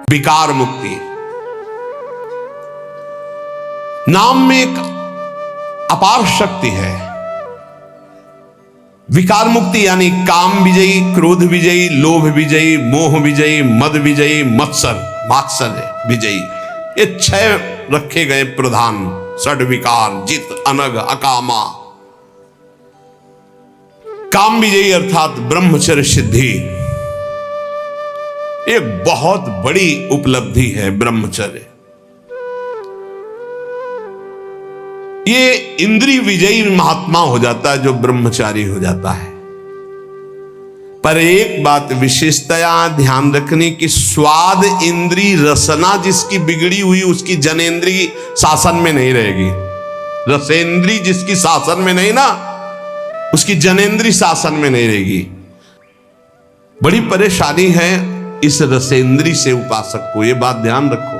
विकार मुक्ति। नाम में एक अपार शक्ति है। विकार मुक्ति यानी काम विजयी, क्रोध विजयी, लोभ विजयी, मोह विजयी, मद विजयी, मात्सर्य विजयी, ये 6 रखे गए प्रधान षड विकार। जित, अनग, अकामा। काम विजयी अर्थात ब्रह्मचर्य सिद्धि, एक बहुत बड़ी उपलब्धि है ब्रह्मचर्य। ये इंद्रिय विजयी महात्मा हो जाता है जो ब्रह्मचारी हो जाता है। पर एक बात विशेषतया ध्यान रखने की, स्वाद इंद्री रसना जिसकी बिगड़ी हुई उसकी जनेन्द्रीय शासन में नहीं रहेगी। रसेंद्री जिसकी शासन में नहीं ना, उसकी जनेन्द्रीय शासन में नहीं रहेगी। बड़ी परेशानी है इस रसेंद्री से उपासक को, ये बात ध्यान रखो।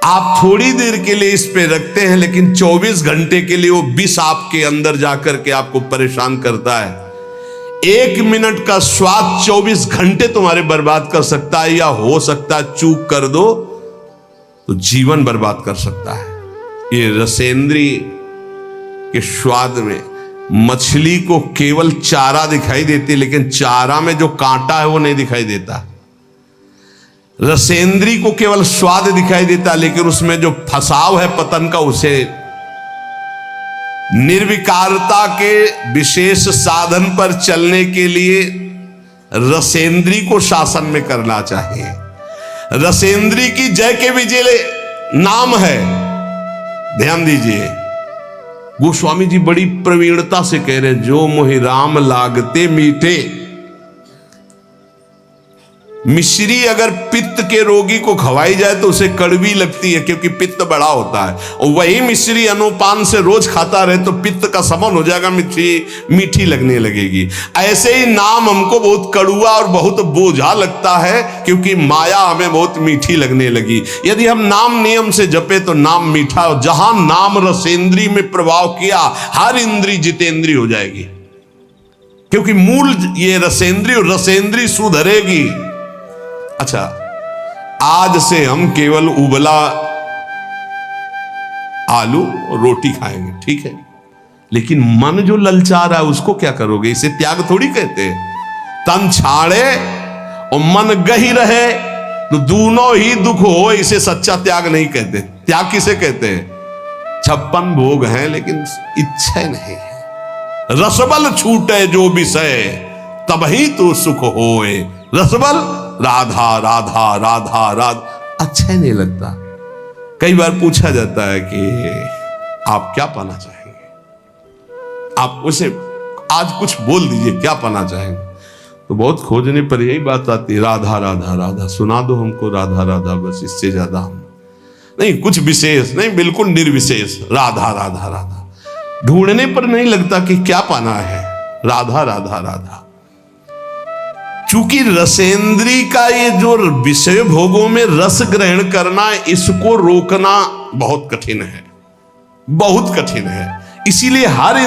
आप थोड़ी देर के लिए इस पे रखते हैं, लेकिन 24 घंटे के लिए वो विष आपके अंदर जाकर के आपको परेशान करता है। 1 मिनट का स्वाद 24 घंटे तुम्हारे बर्बाद कर सकता है, या हो सकता है चूक कर दो तो जीवन बर्बाद कर सकता है। ये रसेंद्री के स्वाद में मछली को केवल चारा दिखाई देती, लेकिन चारा में जो कांटा है वो नहीं दिखाई देता। रसेंद्री को केवल स्वाद दिखाई देता, लेकिन उसमें जो फसाव है पतन का, उसे निर्विकारता के विशेष साधन पर चलने के लिए रसेंद्री को शासन में करना चाहिए। रसेंद्री की जय के विजय नाम है, ध्यान दीजिए। गोस्वामी जी बड़ी प्रवीणता से कह रहे हैं, जो मोहि राम लागते मीठे। मिश्री अगर पित्त के रोगी को खवाई जाए तो उसे कड़वी लगती है, क्योंकि पित्त बड़ा होता है। और वही मिश्री अनुपान से रोज खाता रहे तो पित्त का समन हो जाएगा, मीठी लगने लगेगी। ऐसे ही नाम हमको बहुत कड़ुआ और बहुत बोझा लगता है, क्योंकि माया हमें बहुत मीठी लगने लगी। यदि हम नाम नियम से जपे तो नाम मीठा, और जहां नाम रसेंद्री में प्रभाव किया, हर इंद्री जितेंद्री हो जाएगी, क्योंकि मूल ये रसेंद्री, और रसेंद्री सुधरेगी। अच्छा, आज से हम केवल उबला आलू और रोटी खाएंगे, ठीक है, लेकिन मन जो ललचा रहा है उसको क्या करोगे? इसे त्याग थोड़ी कहते हैं। तन छाड़े और मन गही रहे तो दोनों ही दुख हो, इसे सच्चा त्याग नहीं कहते। त्याग किसे कहते हैं? 56 भोग हैं लेकिन इच्छा नहीं है। रसबल छूटे जो विषय, तबही तो सुख होए। रसबल राधा राधा राधा राधा, अच्छा नहीं लगता। कई बार पूछा जाता है कि आप क्या पाना चाहेंगे, आप उसे आज कुछ बोल दीजिए, क्या पाना चाहेंगे? तो बहुत खोजने पर यही बात आती है, राधा राधा राधा, सुना दो हमको राधा राधा, बस इससे ज्यादा हम नहीं, कुछ विशेष नहीं, बिल्कुल निर्विशेष, राधा राधा राधा। ढूंढने पर नहीं लगता कि क्या पाना है, राधा राधा राधा। चूंकि रसेंद्री का ये जो विषय भोगों में रस ग्रहण करना, इसको रोकना बहुत कठिन है, बहुत कठिन है। इसीलिए हर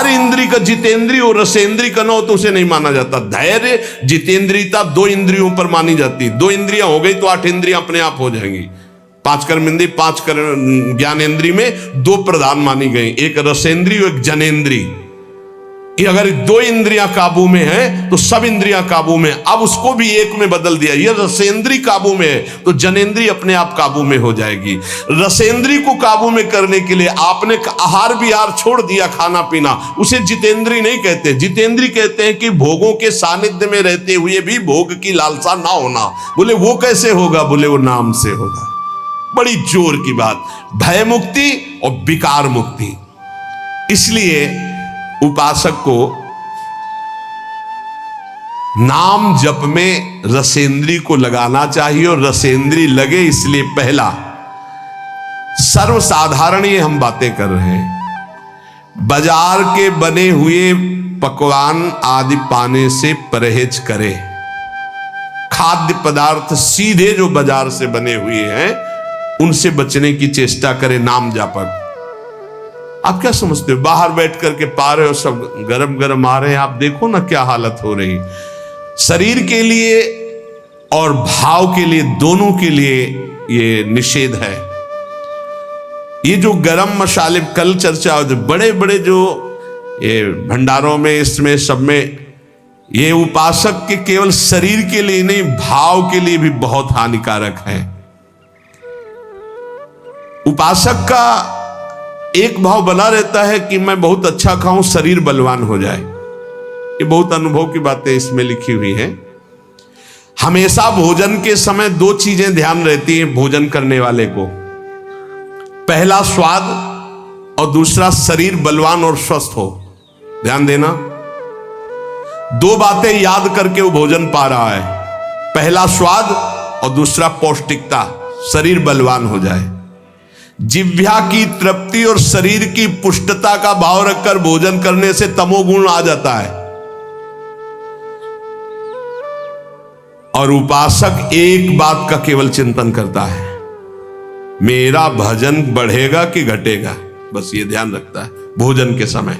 इंद्री का जितेंद्री और रसेंद्री का न हो तो उसे नहीं माना जाता। धैर्य जितेंद्रियता 2 इंद्रियों पर मानी जाती है। 2 इंद्रियां हो गई तो 8 इंद्रियां अपने आप हो जाएंगी। 5 कर्मेंद्रिय, 5 ज्ञानेंद्रिय में 2 प्रधान मानी गई, एक रसेंद्री और एक जनेन्द्री। कि अगर 2 इंद्रियां काबू में है तो सब इंद्रियां काबू में। अब उसको भी एक में बदल दिया, ये रसेंद्री काबू में है तो जनेन्द्री अपने आप काबू में हो जाएगी। रसेंद्री को काबू में करने के लिए आपने आहार विहार छोड़ दिया, खाना पीना, उसे जितेंद्री नहीं कहते। जितेंद्री कहते हैं कि भोगों के सानिध्य में रहते हुए भी भोग की लालसा ना होना। बोले वो कैसे होगा? बोले वो नाम से होगा। बड़ी जोर की बात, भय मुक्ति और विकार मुक्ति। इसलिए उपासक को नाम जप में रसेंद्री को लगाना चाहिए, और रसेंद्री लगे इसलिए पहला सर्वसाधारण ये हम बातें कर रहे हैं, बाजार के बने हुए पकवान आदि पाने से परहेज करें। खाद्य पदार्थ सीधे जो बाजार से बने हुए हैं उनसे बचने की चेष्टा करें। नाम जापक, आप क्या समझते हो? बाहर बैठ करके पा रहे हो, सब गरम गरम आ रहे हैं, आप देखो ना क्या हालत हो रही। शरीर के लिए और भाव के लिए, दोनों के लिए ये निषेध है। ये जो गरम मसाले कल चर्चा होती, बड़े बड़े जो ये भंडारों में, इसमें सब में, ये उपासक के केवल शरीर के लिए नहीं, भाव के लिए भी बहुत हानिकारक है। उपासक का एक भाव बना रहता है कि मैं बहुत अच्छा खाऊं, शरीर बलवान हो जाए। ये बहुत अनुभव की बातें इसमें लिखी हुई हैं। हमेशा भोजन के समय दो चीजें ध्यान रहती हैं भोजन करने वाले को, पहला स्वाद और दूसरा शरीर बलवान और स्वस्थ हो। ध्यान देना, दो बातें याद करके वो भोजन पा रहा है, पहला स्वाद और दूसरा पौष्टिकता, शरीर बलवान हो जाए। जिह्वा की तृप्ति और शरीर की पुष्टता का भाव रखकर भोजन करने से तमोगुण आ जाता है। और उपासक एक बात का केवल चिंतन करता है, मेरा भजन बढ़ेगा कि घटेगा, बस ये ध्यान रखता है भोजन के समय।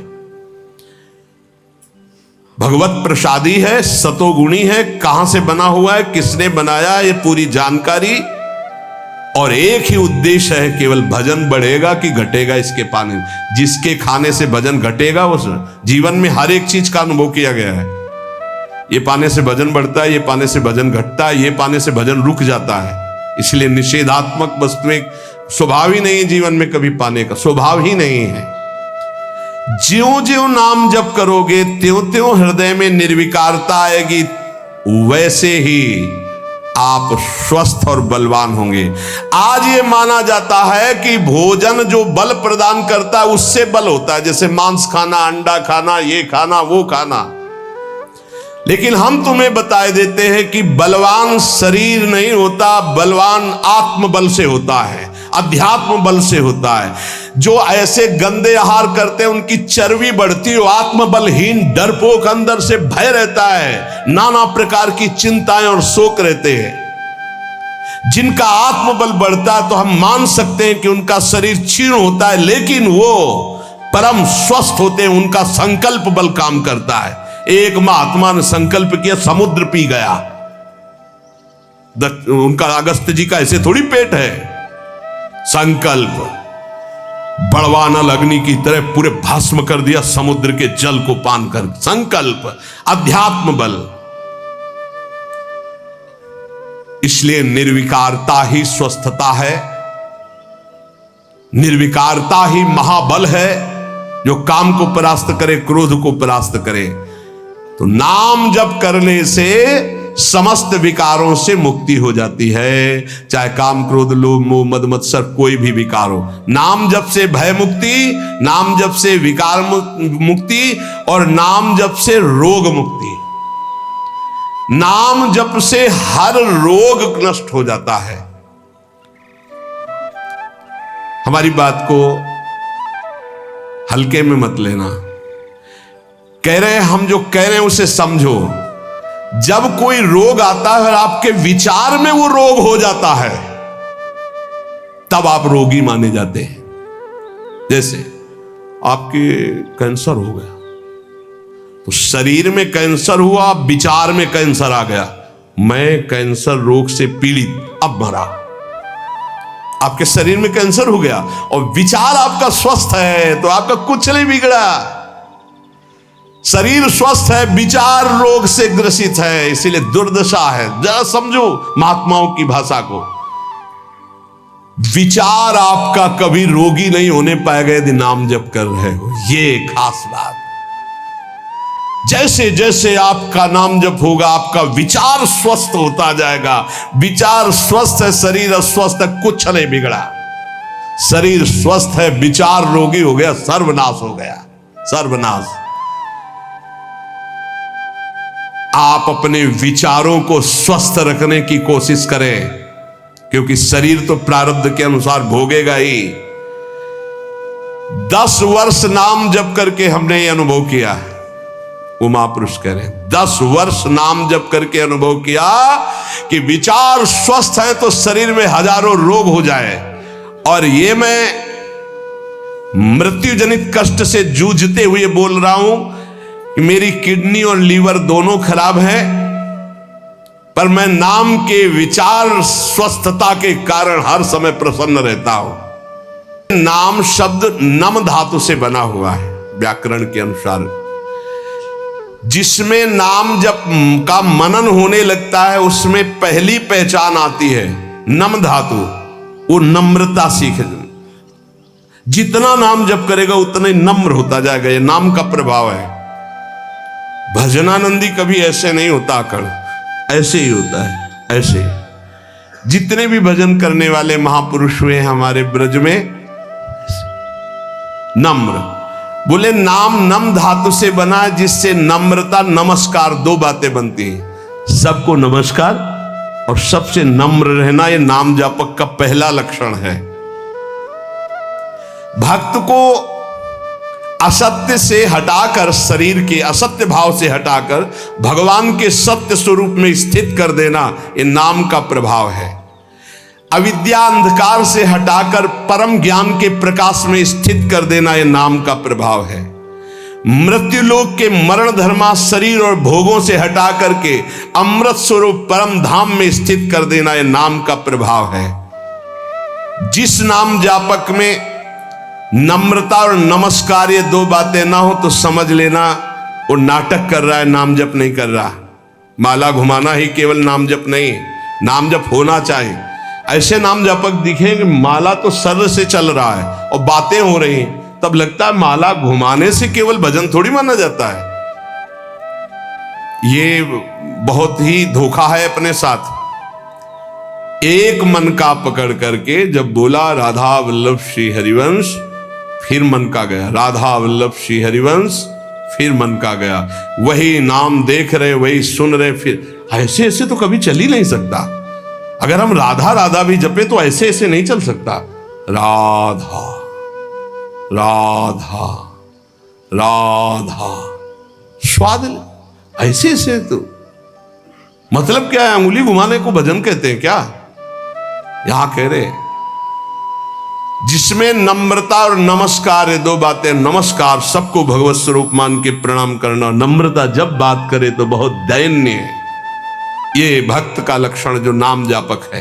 भगवत प्रसादी है, सतोगुणी है, कहां से बना हुआ है, किसने बनाया, ये पूरी जानकारी, और एक ही उद्देश्य है, केवल भजन बढ़ेगा कि घटेगा इसके पाने। जिसके खाने से भजन घटेगा, उस जीवन में हर एक चीज का अनुभव किया गया है। ये पाने से भजन बढ़ता है, ये पाने से भजन घटता है, ये पाने से भजन रुक जाता है। इसलिए निषेधात्मक वस्तुएं स्वभाव ही नहीं है जीवन में, कभी पाने का स्वभाव ही नहीं है। ज्यों ज्यों नाम जप करोगे त्यों त्यों हृदय में निर्विकारता आएगी, वैसे ही आप स्वस्थ और बलवान होंगे। आज ये माना जाता है कि भोजन जो बल प्रदान करता है उससे बल होता है, जैसे मांस खाना, अंडा खाना, ये खाना, वो खाना। लेकिन हम तुम्हें बताए देते हैं कि बलवान शरीर नहीं होता, बलवान आत्मबल से होता है, अध्यात्म बल से होता है। जो ऐसे गंदे आहार करते हैं उनकी चर्बी बढ़ती हो, आत्मबलहीन डरपोक अंदर से भय रहता है, नाना प्रकार की चिंताएं और शोक रहते हैं। जिनका आत्मबल बढ़ता है तो हम मान सकते हैं कि उनका शरीर क्षीण होता है, लेकिन वो परम स्वस्थ होते हैं, उनका संकल्प बल काम करता है। एक महात्मा ने संकल्प किया, समुद्र पी गया। उनका अगस्त जी का ऐसे थोड़ी पेट है। संकल्प बड़वानल अग्नि की तरह पूरे भस्म कर दिया समुद्र के जल को पान कर। संकल्प, अध्यात्म बल। इसलिए निर्विकारता ही स्वस्थता है, निर्विकारता ही महाबल है, जो काम को परास्त करे, क्रोध को परास्त करे। तो नाम जप करने से समस्त विकारों से मुक्ति हो जाती है, चाहे काम, क्रोध, लोभ, मोह, मद, मत्सर, कोई भी विकार हो। नाम जप से भय मुक्ति, नाम जप से विकार मुक्ति, और नाम जप से रोग मुक्ति। नाम जप से हर रोग नष्ट हो जाता है। हमारी बात को हल्के में मत लेना। कह रहे हैं हम, जो कह रहे हैं उसे समझो। जब कोई रोग आता है और आपके विचार में वो रोग हो जाता है, तब आप रोगी माने जाते हैं। जैसे आपके कैंसर हो गया, तो शरीर में कैंसर हुआ, विचार में कैंसर आ गया, मैं कैंसर रोग से पीड़ित, अब मरा। आपके शरीर में कैंसर हो गया और विचार आपका स्वस्थ है, तो आपका कुछ नहीं बिगड़ा। शरीर स्वस्थ है, विचार रोग से ग्रसित है, इसीलिए दुर्दशा है। जरा समझो महात्माओं की भाषा को। विचार आपका कभी रोगी नहीं होने पाएगा यदि नाम जप कर रहे हो, ये खास बात। जैसे जैसे आपका नाम जप होगा, आपका विचार स्वस्थ होता जाएगा। विचार स्वस्थ है, शरीर अस्वस्थ है, कुछ नहीं बिगड़ा। शरीर स्वस्थ है, विचार रोगी हो गया, सर्वनाश हो गया, सर्वनाश। आप अपने विचारों को स्वस्थ रखने की कोशिश करें, क्योंकि शरीर तो प्रारब्ध के अनुसार भोगेगा ही। 10 वर्ष नाम जप करके हमने ये अनुभव किया। वो महापुरुष कह रहे हैं 10 वर्ष नाम जप करके अनुभव किया कि विचार स्वस्थ है तो शरीर में हजारों रोग हो जाए। और ये मैं मृत्यु जनित कष्ट से जूझते हुए बोल रहा हूं कि मेरी किडनी और लीवर दोनों खराब है, पर मैं नाम के विचार स्वस्थता के कारण हर समय प्रसन्न रहता हूं। नाम शब्द नम धातु से बना हुआ है व्याकरण के अनुसार। जिसमें नाम जप का मनन होने लगता है उसमें पहली पहचान आती है नम धातु, वो नम्रता सीखे। जितना नाम जप करेगा उतना ही नम्र होता जाएगा, ये नाम का प्रभाव है। भजनानंदी कभी ऐसे नहीं होता आकड़, ऐसे ही होता है। ऐसे जितने भी भजन करने वाले महापुरुष हुए हमारे ब्रज में, नम्र। बोले नाम नम धातु से बना है, जिससे नम्रता नमस्कार दो बातें बनती हैं। सबको नमस्कार और सबसे नम्र रहना, यह नाम जापक का पहला लक्षण है। भक्त को असत्य से हटाकर, शरीर के असत्य भाव से हटाकर भगवान के सत्य स्वरूप में स्थित कर देना, यह नाम का प्रभाव है। अविद्या अंधकार से हटाकर परम ज्ञान के प्रकाश में स्थित कर देना, यह नाम का प्रभाव है। मृत्युलोक के मरण धर्मा शरीर और भोगों से हटा करके अमृत स्वरूप परम धाम में स्थित कर देना, यह नाम का प्रभाव है। जिस नाम जापक में नम्रता और नमस्कार ये दो बातें ना हो तो समझ लेना वो नाटक कर रहा है, नाम जप नहीं कर रहा। माला घुमाना ही केवल नाम जप नहीं, नाम जप होना चाहिए। ऐसे नाम जपक दिखेंगे माला तो सर से चल रहा है और बातें हो रही हैं, तब लगता है माला घुमाने से केवल भजन थोड़ी माना जाता है। ये बहुत ही धोखा है अपने साथ। एक मन का पकड़ करके जब बोला राधा वल्लभ श्री हरिवंश, फिर मन का गया, राधा वल्लभ श्री हरिवंश, फिर मन का गया। वही नाम देख रहे, वही सुन रहे, फिर ऐसे ऐसे तो कभी चल ही नहीं सकता। अगर हम राधा राधा भी जपे तो ऐसे ऐसे नहीं चल सकता। राधा राधा राधा स्वाद ऐसे ऐसे तो मतलब क्या है? अंगुली घुमाने को भजन कहते हैं क्या? यहां कह रहे जिसमें नम्रता और नमस्कार है, दो बातें। नमस्कार सबको भगवत स्वरूप मान के प्रणाम करना, नम्रता जब बात करे तो बहुत दैन्य है। ये भक्त का लक्षण जो नाम जापक है।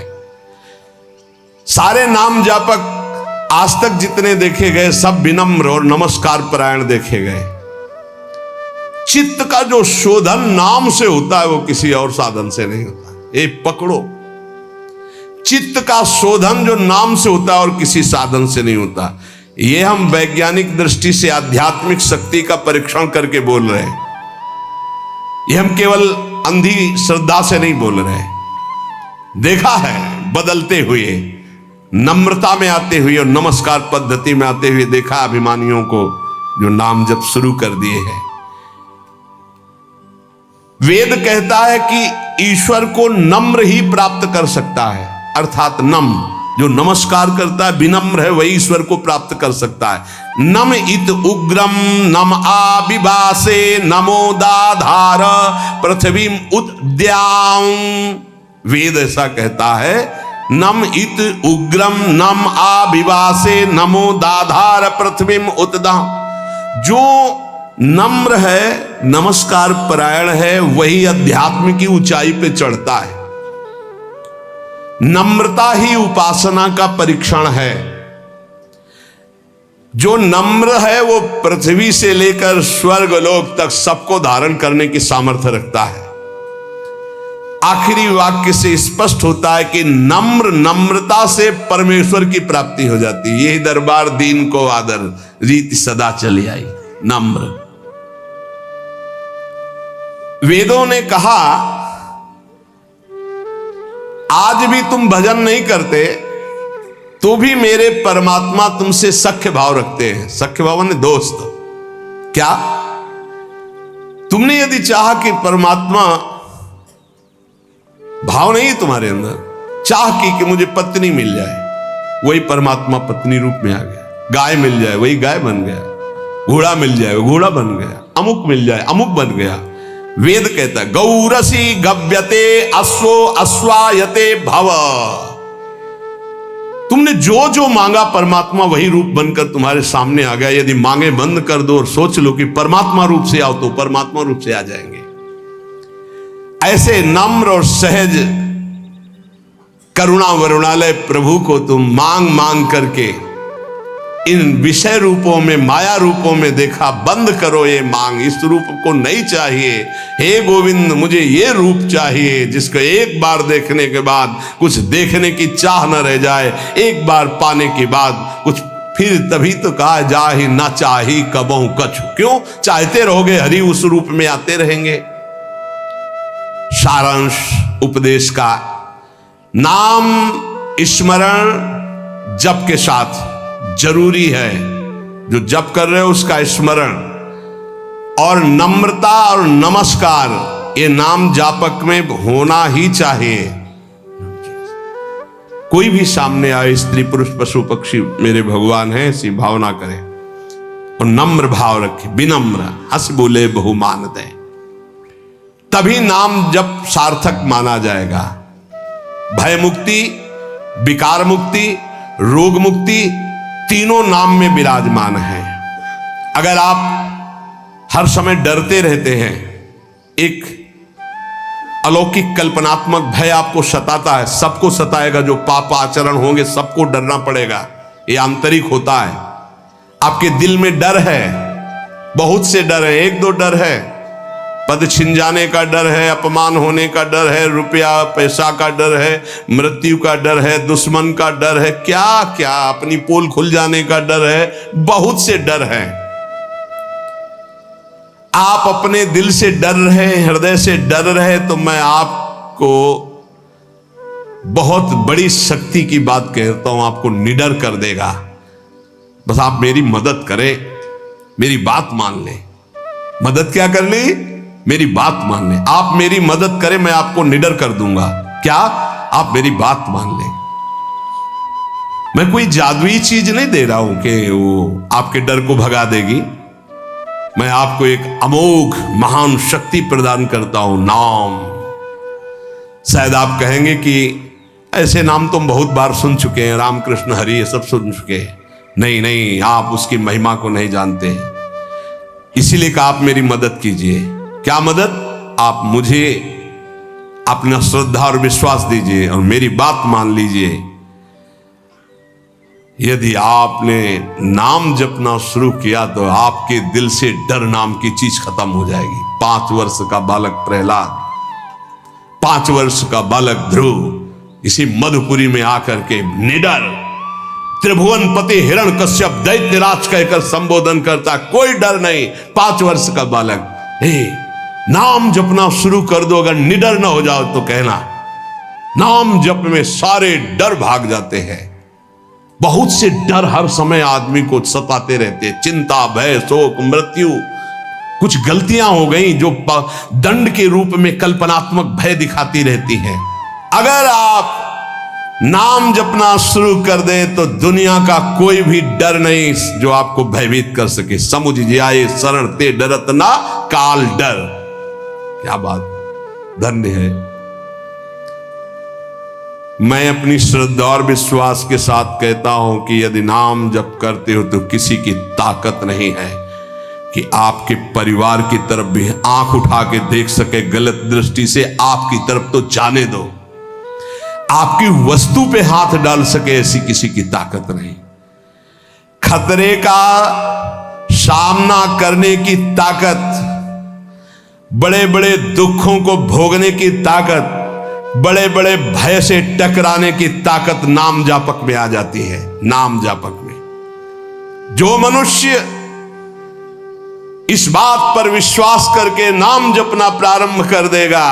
सारे नाम जापक आज तक जितने देखे गए सब विनम्र और नमस्कार परायण देखे गए। चित्त का जो शोधन नाम से होता है वो किसी और साधन से नहीं होता। ये पकड़ो, चित्त का शोधन जो नाम से होता है और किसी साधन से नहीं होता। ये हम वैज्ञानिक दृष्टि से आध्यात्मिक शक्ति का परीक्षण करके बोल रहे हैं। ये हम केवल अंधी श्रद्धा से नहीं बोल रहे, देखा है बदलते हुए, नम्रता में आते हुए और नमस्कार पद्धति में आते हुए देखा अभिमानियों को जो नाम जप शुरू कर दिए हैं। वेद कहता है कि ईश्वर को नम्र ही प्राप्त कर सकता है, अर्थात नम जो नमस्कार करता है, विनम्र है, वही ईश्वर को प्राप्त कर सकता है। नम इत उग्रम नम आविवासे नमोदाधार पृथ्वी उद्याम। वेद ऐसा कहता है, नम इत उग्रम नम आविवासे नमोदाधार पृथ्वी उद्याम। जो नम्र है, नमस्कार परायण है, वही अध्यात्म की ऊंचाई पे चढ़ता है। नम्रता ही उपासना का परीक्षण है। जो नम्र है वो पृथ्वी से लेकर स्वर्ग लोक तक सबको धारण करने की सामर्थ्य रखता है। आखिरी वाक्य से स्पष्ट होता है कि नम्रता से परमेश्वर की प्राप्ति हो जाती है। यही दरबार दीन को आदर, रीति सदा चली आई। नम्र। वेदों ने कहा आज भी तुम भजन नहीं करते तो भी मेरे परमात्मा तुमसे सख्य भाव रखते हैं। सख्य भाव ने दोस्त। क्या तुमने यदि चाहा कि परमात्मा भाव नहीं तुम्हारे अंदर, चाह की कि मुझे पत्नी मिल जाए, वही परमात्मा पत्नी रूप में आ गया। गाय मिल जाए, वही गाय बन गया। घोड़ा मिल जाए, घोड़ा बन गया। अमुक मिल जाए, अमुक बन गया। वेद कहता है गौरसी गव्यते अश्वो अश्वायते भव। तुमने जो जो मांगा परमात्मा वही रूप बनकर तुम्हारे सामने आ गया। यदि मांगे बंद कर दो और सोच लो कि परमात्मा रूप से आओ तो परमात्मा रूप से आ जाएंगे। ऐसे नम्र और सहज करुणा वरुणालय प्रभु को तुम मांग मांग करके इन विषय रूपों में, माया रूपों में देखा। बंद करो ये मांग, इस रूप को नहीं चाहिए। हे गोविंद, मुझे ये रूप चाहिए जिसको एक बार देखने के बाद कुछ देखने की चाह न रह जाए, एक बार पाने के बाद कुछ फिर तभी तो कहा जा ही ना चाही कबहू कछु। क्यों चाहते रहोगे, हरि उस रूप में आते रहेंगे। सारांश उपदेश का, नाम स्मरण जप के साथ जरूरी है। जो जप कर रहे हो उसका स्मरण और नम्रता और नमस्कार, ये नाम जापक में होना ही चाहिए। कोई भी सामने आए, स्त्री पुरुष पशु पक्षी मेरे भगवान है, ऐसी भावना करें और नम्र भाव रखे, विनम्र, हंस बोले बहुमान दे, तभी नाम जप सार्थक माना जाएगा। भय मुक्ति, विकार मुक्ति, रोग मुक्ति तीनों नाम में विराजमान है। अगर आप हर समय डरते रहते हैं, एक अलौकिक कल्पनात्मक भय आपको सताता है, सबको सताएगा, जो पाप आचरण होंगे सबको डरना पड़ेगा, ये आंतरिक होता है। आपके दिल में डर है, बहुत से डर है, एक दो डर है, पद छिन जाने का डर है, अपमान होने का डर है, रुपया पैसा का डर है, मृत्यु का डर है, दुश्मन का डर है, क्या क्या, अपनी पोल खुल जाने का डर है, बहुत से डर है। आप अपने दिल से डर रहे, हृदय से डर रहे, तो मैं आपको बहुत बड़ी शक्ति की बात कहता हूं, आपको निडर कर देगा। बस आप मेरी मदद करें, मेरी बात मान लें। मदद क्या कर ली? मेरी बात मान लें। आप मेरी मदद करें, मैं आपको निडर कर दूंगा। क्या? आप मेरी बात मान लें। मैं कोई जादुई चीज नहीं दे रहा हूं कि वो आपके डर को भगा देगी। मैं आपको एक अमोघ महान शक्ति प्रदान करता हूं, नाम। शायद आप कहेंगे कि ऐसे नाम तुम बहुत बार सुन चुके हैं, राम कृष्ण हरि ये सब सुन चुके हैं। नहीं नहीं, आप उसकी महिमा को नहीं जानते, इसीलिए कहा आप मेरी मदद कीजिए। क्या मदद? आप मुझे अपना श्रद्धा और विश्वास दीजिए और मेरी बात मान लीजिए। यदि आपने नाम जपना शुरू किया तो आपके दिल से डर नाम की चीज खत्म हो जाएगी। 5 वर्ष का बालक प्रहलाद, 5 वर्ष का बालक ध्रुव इसी मधुपुरी में आकर के निडर त्रिभुवन पति हिरण कश्यप दैत्यराज कहकर संबोधन करता, कोई डर नहीं। 5 वर्ष का बालक, नाम जपना शुरू कर दो, अगर निडर ना हो जाओ तो कहना। नाम जप में सारे डर भाग जाते हैं। बहुत से डर हर समय आदमी को सताते रहते हैं, चिंता, भय, शोक, मृत्यु। कुछ गलतियां हो गई जो दंड के रूप में कल्पनात्मक भय दिखाती रहती हैं। अगर आप नाम जपना शुरू कर दे तो दुनिया का कोई भी डर नहीं जो आपको भयभीत कर सके। समुझ जाए शरण ते डरत ना काल डर। क्या बात, धन्य है। मैं अपनी श्रद्धा और विश्वास के साथ कहता हूं कि यदि नाम जप करते हो तो किसी की ताकत नहीं है कि आपके परिवार की तरफ भी आंख उठा के देख सके, गलत दृष्टि से आपकी तरफ तो जाने दो। आपकी वस्तु पे हाथ डाल सके, ऐसी किसी की ताकत नहीं। खतरे का सामना करने की ताकत, बड़े बड़े दुखों को भोगने की ताकत, बड़े बड़े भय से टकराने की ताकत नाम जापक में आ जाती है। नाम जापक में जो मनुष्य इस बात पर विश्वास करके नाम जपना प्रारंभ कर देगा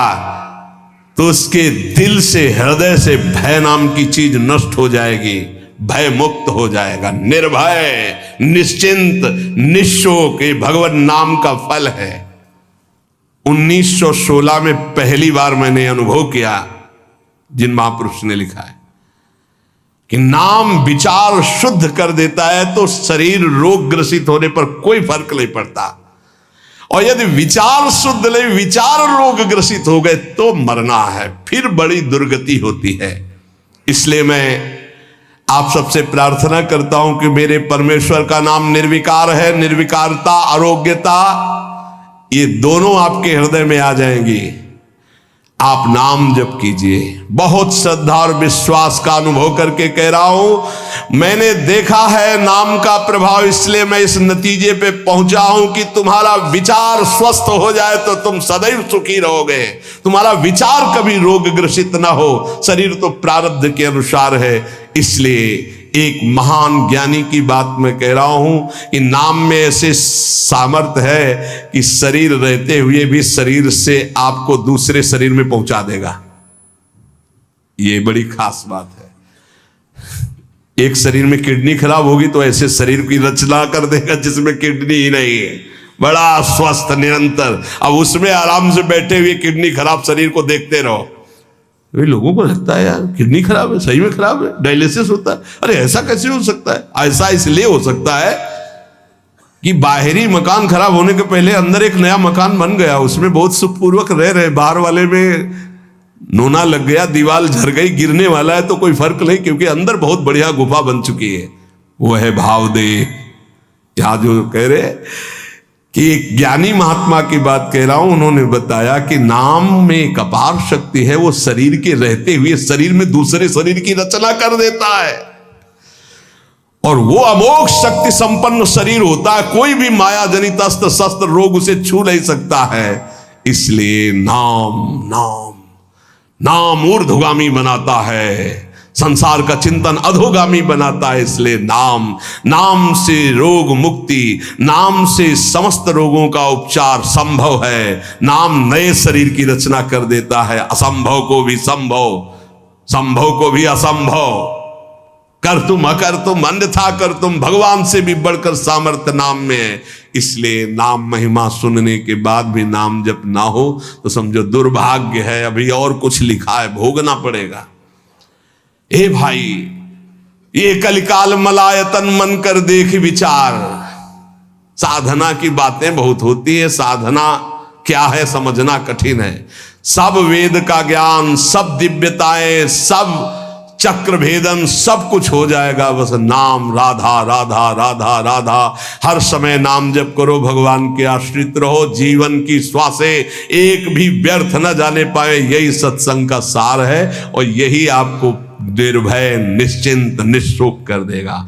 तो उसके दिल से, हृदय से भय नाम की चीज नष्ट हो जाएगी, भय मुक्त हो जाएगा, निर्भय, निश्चिंत, निशोक। ये भगवान नाम का फल है। 1916 में पहली बार मैंने अनुभव किया, जिन महापुरुष ने लिखा है कि नाम विचार शुद्ध कर देता है तो शरीर रोग ग्रसित होने पर कोई फर्क नहीं पड़ता, और यदि विचार शुद्ध नहीं, विचार रोग ग्रसित हो गए तो मरना है, फिर बड़ी दुर्गति होती है। इसलिए मैं आप सबसे प्रार्थना करता हूं कि मेरे परमेश्वर का नाम निर्विकार है। निर्विकारता, आरोग्यता, ये दोनों आपके हृदय में आ जाएंगी। आप नाम जप कीजिए। बहुत श्रद्धा और विश्वास का अनुभव करके कह रहा हूं, मैंने देखा है नाम का प्रभाव, इसलिए मैं इस नतीजे पे पहुंचा हूं कि तुम्हारा विचार स्वस्थ हो जाए तो तुम सदैव सुखी रहोगे। तुम्हारा विचार कभी रोग ग्रसित ना हो। शरीर तो प्रारब्ध के अनुसार है, इसलिए एक महान ज्ञानी की बात मैं कह रहा हूं कि नाम में ऐसे सामर्थ्य है कि शरीर रहते हुए भी शरीर से आपको दूसरे शरीर में पहुंचा देगा। ये बड़ी खास बात है। एक शरीर में किडनी खराब होगी तो ऐसे शरीर की रचना कर देगा जिसमें किडनी ही नहीं है, बड़ा स्वस्थ निरंतर। अब उसमें आराम से बैठे हुए किडनी खराब शरीर को देखते रहो। वे लोगों को लगता है यार किडनी खराब है, सही में खराब है, डायलिसिस होता है। अरे ऐसा कैसे हो सकता है? ऐसा इसलिए हो सकता है कि बाहरी मकान खराब होने के पहले अंदर एक नया मकान बन गया, उसमें बहुत सुखपूर्वक रह रहे। बाहर वाले में नोना लग गया, दीवार झर गई, गिरने वाला है तो कोई फर्क नहीं, क्योंकि अंदर बहुत बढ़िया गुफा बन चुकी है। वो है भाव दे। यहां जो कह रहे कि एक ज्ञानी महात्मा की बात कह रहा हूं, उन्होंने बताया कि नाम में एक अपार शक्ति है, वो शरीर के रहते हुए शरीर में दूसरे शरीर की रचना कर देता है, और वो अमोघ शक्ति संपन्न शरीर होता है। कोई भी माया जनित अस्त्र शस्त्र रोग उसे छू नहीं सकता है। इसलिए नाम नाम नाम ऊर्ध्वगामी बनाता है, संसार का चिंतन अधोगामी बनाता है। इसलिए नाम, नाम से रोग मुक्ति, नाम से समस्त रोगों का उपचार संभव है। नाम नए शरीर की रचना कर देता है, असंभव को भी संभव, संभव को भी असंभव, कर तुम अकर तुम अन्यथा कर तुम, भगवान से भी बढ़कर सामर्थ्य नाम में है। इसलिए नाम महिमा सुनने के बाद भी नाम जप ना हो तो समझो दुर्भाग्य है, अभी और कुछ लिखा है, भोगना पड़ेगा। ए भाई, ये कलिकाल मलायतन मन कर देख विचार। साधना की बातें बहुत होती है, साधना क्या है समझना कठिन है। सब वेद का ज्ञान, सब दिव्यताएं, सब चक्र भेदन, सब कुछ हो जाएगा, बस नाम राधा राधा राधा राधा। हर समय नाम जप करो, भगवान के आश्रित रहो, जीवन की श्वासें एक भी व्यर्थ न जाने पाए। यही सत्संग का सार है, और यही आपको निर्भय निश्चिंत निःशोक कर देगा।